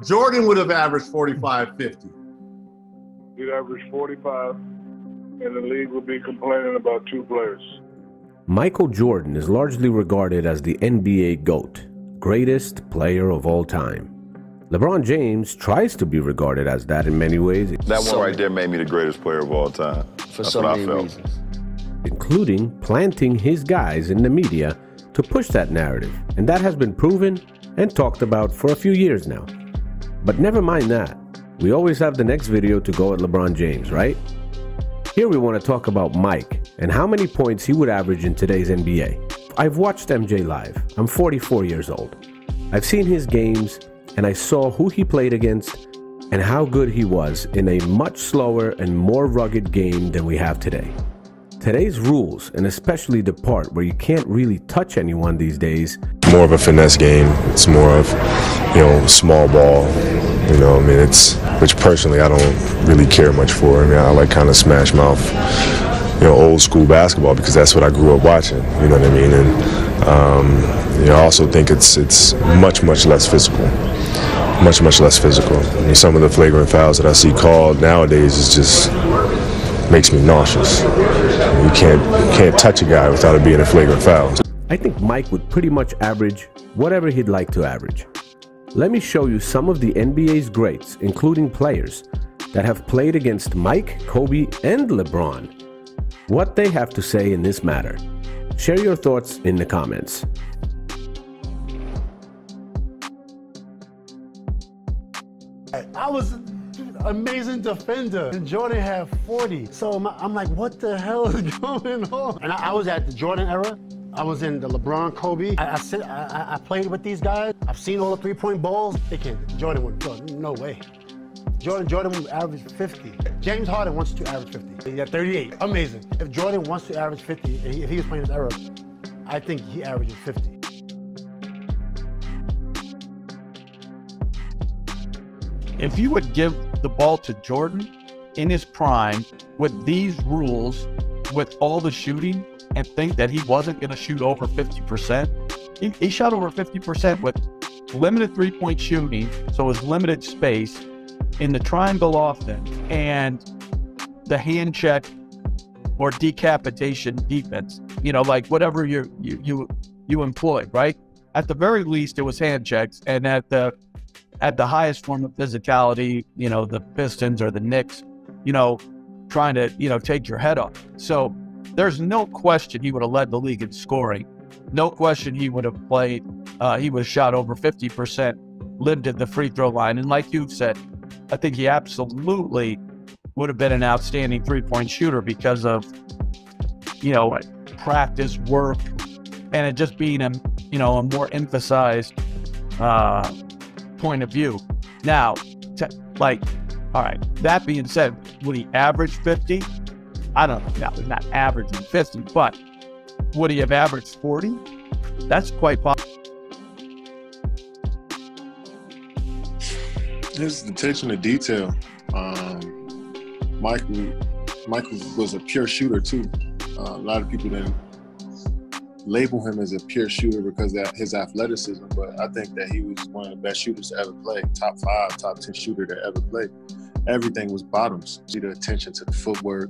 Jordan would have averaged 45, 50. He'd average 45, and the league would be complaining about two players. Michael Jordan is largely regarded as the NBA GOAT, greatest player of all time. LeBron James tries to be regarded as that in many ways. That one right there made me the greatest player of all time. For so many reasons. Including planting his guys in the media to push that narrative. And that has been proven and talked about for a few years now. But never mind that. We always have the next video to go at LeBron James, right? Here we want to talk about Mike and how many points he would average in today's NBA. I've watched MJ live. I'm 44 years old. I've seen his games and I saw who he played against and how good he was in a much slower and more rugged game than we have today. Today's rules, and especially the part where you can't really touch anyone these days. More of a finesse game. It's more of, small ball. Which personally I don't really care much for. I like kind of smash mouth, old school basketball because that's what I grew up watching. You know what I mean? And I also think it's much less physical. Much less physical. Some of the flagrant fouls that I see called nowadays is just makes me nauseous. You can't touch a guy without it being a flagrant foul. I think Mike would pretty much average whatever he'd like to average. Let me show you some of the NBA's greats, including players, that have played against Mike, Kobe, and LeBron. What they have to say in this matter. Share your thoughts in the comments. I was an amazing defender, and Jordan had 40. So I'm like, what the hell is going on? And I was at the Jordan era. I was in the LeBron, Kobe. I played with these guys. I've seen all the three-point balls. Jordan would, no way. Jordan would average 50. James Harden wants to average 50. He got 38. Amazing. If Jordan wants to average 50, if he was playing his era, I think he averages 50. If you would give the ball to Jordan in his prime with these rules, with all the shooting, and think that he wasn't going to shoot over 50%, he shot over 50% with limited three-point shooting, so it was limited space in the triangle offense and the hand check or decapitation defense, like whatever you employ, right? At the very least, it was hand checks, and at the highest form of physicality, the Pistons or the Knicks, trying to, take your head off. So there's no question he would have led the league in scoring. No question he would have played. He was shot over 50%, lived at the free throw line. And like you said, I think he absolutely would have been an outstanding three-point shooter because of, practice, work, and it just being a more emphasized point of view. Now, all right, that being said, would he average 50? I don't know. No, he's not averaging 50, but would he have averaged 40? That's quite possible. His attention to detail. Michael was a pure shooter too. A lot of people didn't label him as a pure shooter because of his athleticism, but I think that he was one of the best shooters to ever play. Top 5, top 10 shooter to ever play. Everything was bottoms. See the attention to the footwork,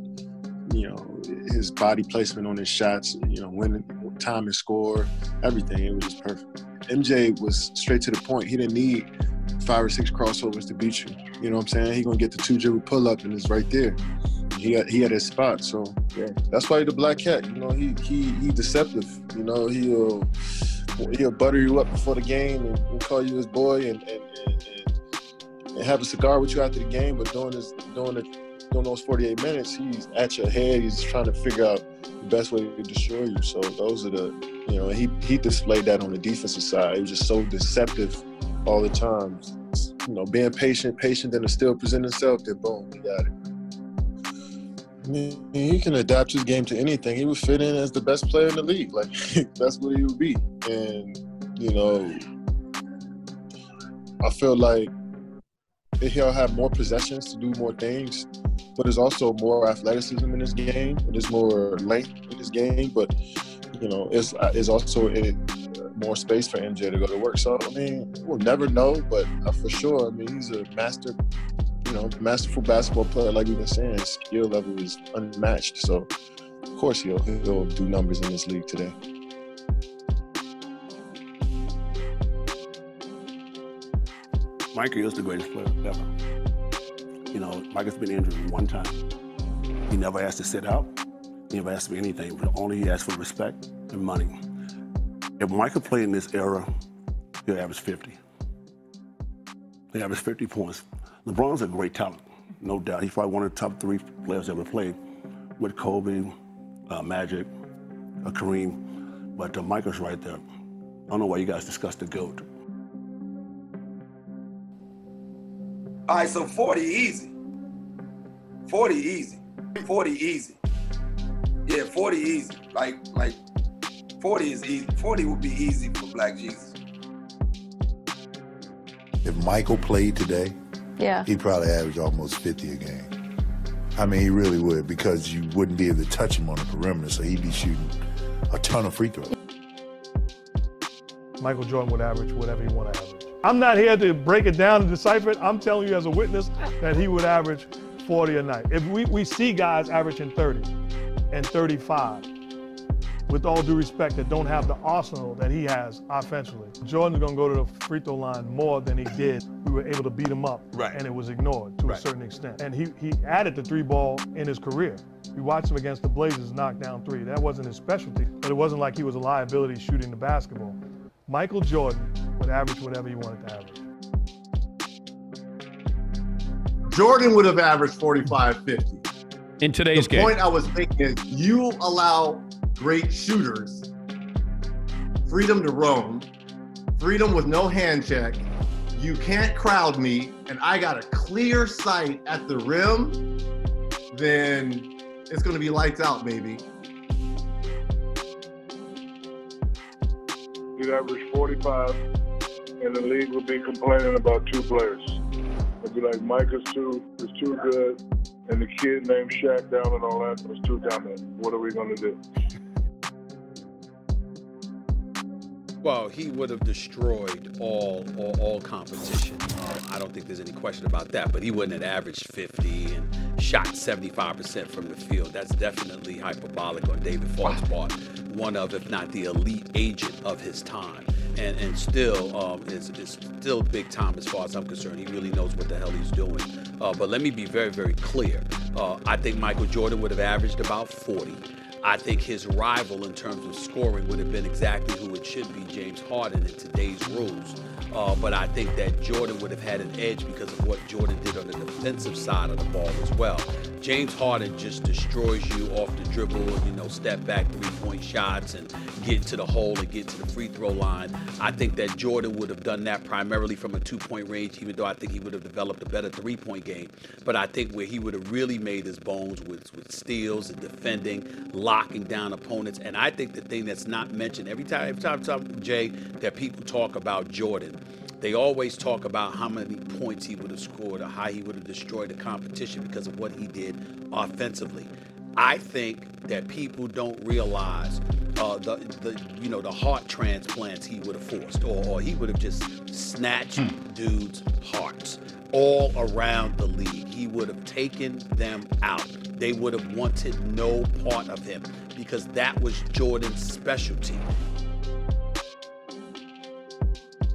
his body placement on his shots, winning time and score, everything. It was just perfect. MJ was straight to the point. He didn't need 5 or 6 crossovers to beat you. You know what I'm saying? He gonna get the 2 dribble pull up and it's right there. He had his spot. So yeah, that's why he's the black cat. He deceptive. He'll butter you up before the game and call you his boy and have a cigar with you after the game. But during those 48 minutes, he's at your head. He's trying to figure out the best way to destroy you. So those are the, he displayed that on the defensive side. He was just so deceptive all the time. Being patient, then to still present himself, then boom, he got it. I mean, he can adapt his game to anything. He would fit in as the best player in the league. Like, that's what he would be. And, I feel like he'll have more possessions to do more things, but there's also more athleticism in his game. There's more length in his game, but, it's also more space for MJ to go to work. So, I mean, we'll never know, but for sure, I mean, he's a masterful basketball player. Like we've been saying, his skill level is unmatched. So, of course, he'll do numbers in this league today. Michael is the greatest player ever. You know, Michael's been injured one time. He never asked to sit out. He never asked for anything, but only he asked for respect and money. If Michael played in this era, he'll average 50. He averaged 50 points. LeBron's a great talent, no doubt. He's probably one of the top 3 players ever played with Kobe, Magic, Kareem. But Michael's right there. I don't know why you guys discuss the GOAT. All right, so 40 easy. 40 easy. 40 easy. Yeah, 40 easy. Like 40 is easy. 40 would be easy for Black Jesus. If Michael played today, yeah, he'd probably average almost 50 a game. I mean, he really would, because you wouldn't be able to touch him on the perimeter, so he'd be shooting a ton of free throws. Michael Jordan would average whatever he wanted to average. I'm not here to break it down and decipher it. I'm telling you as a witness that he would average 40 a night. If we see guys averaging 30 and 35, with all due respect, that don't have the arsenal that he has offensively. Jordan's gonna go to the free throw line more than he did. We were able to beat him up, and it was ignored to a certain extent. And he added the 3-ball in his career. We watched him against the Blazers knock down 3. That wasn't his specialty, but it wasn't like he was a liability shooting the basketball. Michael Jordan would average whatever he wanted to average. Jordan would have averaged 45, 50. In today's game. The point I was making is you allow great shooters freedom to roam, freedom with no hand check. You can't crowd me, and I got a clear sight at the rim, then it's going to be lights out, baby. He'd average 45, and the league would be complaining about 2 players. It'd be like, Mike is too good, and the kid named Shaq down and all that was too dominant. What are we going to do? Well, he would have destroyed all competition. I don't think there's any question about that, but he wouldn't have averaged 50 and shot 75% from the field. That's definitely hyperbolic on David Falk's part. One of, if not the elite agent of his time. And still is still big time as far as I'm concerned. He really knows what the hell he's doing. But let me be very, very clear. I think Michael Jordan would have averaged about 40. I think his rival in terms of scoring would have been exactly who it should be, James Harden, in today's rules. But I think that Jordan would have had an edge because of what Jordan did on the defensive side of the ball as well. James Harden just destroys you off the dribble, step back 3-point shots and get into the hole and get to the free throw line. I think that Jordan would have done that primarily from a 2-point range, even though I think he would have developed a better 3-point game. But I think where he would have really made his bones with steals and defending, locking down opponents. And I think the thing that's not mentioned every time, Jay, that people talk about Jordan, they always talk about how many points he would have scored or how he would have destroyed the competition because of what he did offensively. I think that people don't realize the heart transplants he would have forced, or he would have just snatched dudes' hearts all around the league. He would have taken them out. They would have wanted no part of him because that was Jordan's specialty.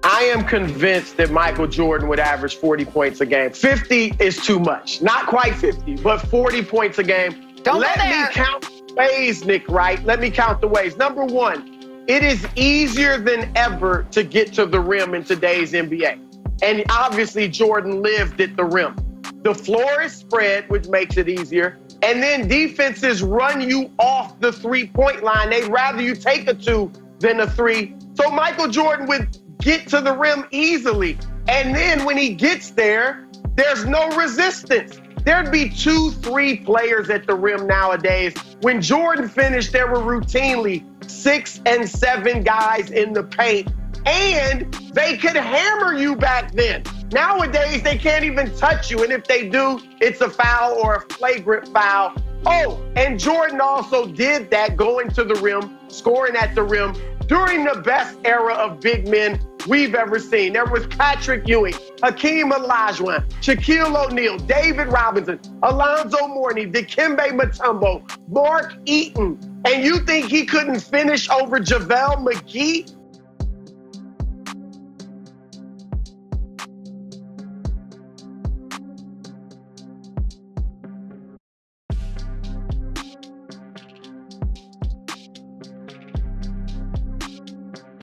I am convinced that Michael Jordan would average 40 points a game. 50 is too much. Not quite 50, but 40 points a game. Let me count the ways, Nick, right? Let me count the ways. Number one, it is easier than ever to get to the rim in today's NBA. And obviously, Jordan lived at the rim. The floor is spread, which makes it easier. And then defenses run you off the 3-point line. They'd rather you take a 2 than a 3. So Michael Jordan would get to the rim easily. And then when he gets there, there's no resistance. There'd be 2-3 players at the rim nowadays. When Jordan finished, there were routinely 6 and 7 guys in the paint. And they could hammer you back then. Nowadays, they can't even touch you. And if they do, it's a foul or a flagrant foul. Oh, and Jordan also did that, going to the rim, scoring at the rim during the best era of big men we've ever seen. There was Patrick Ewing, Hakeem Olajuwon, Shaquille O'Neal, David Robinson, Alonzo Mourning, Dikembe Mutombo, Mark Eaton. And you think he couldn't finish over JaVale McGee?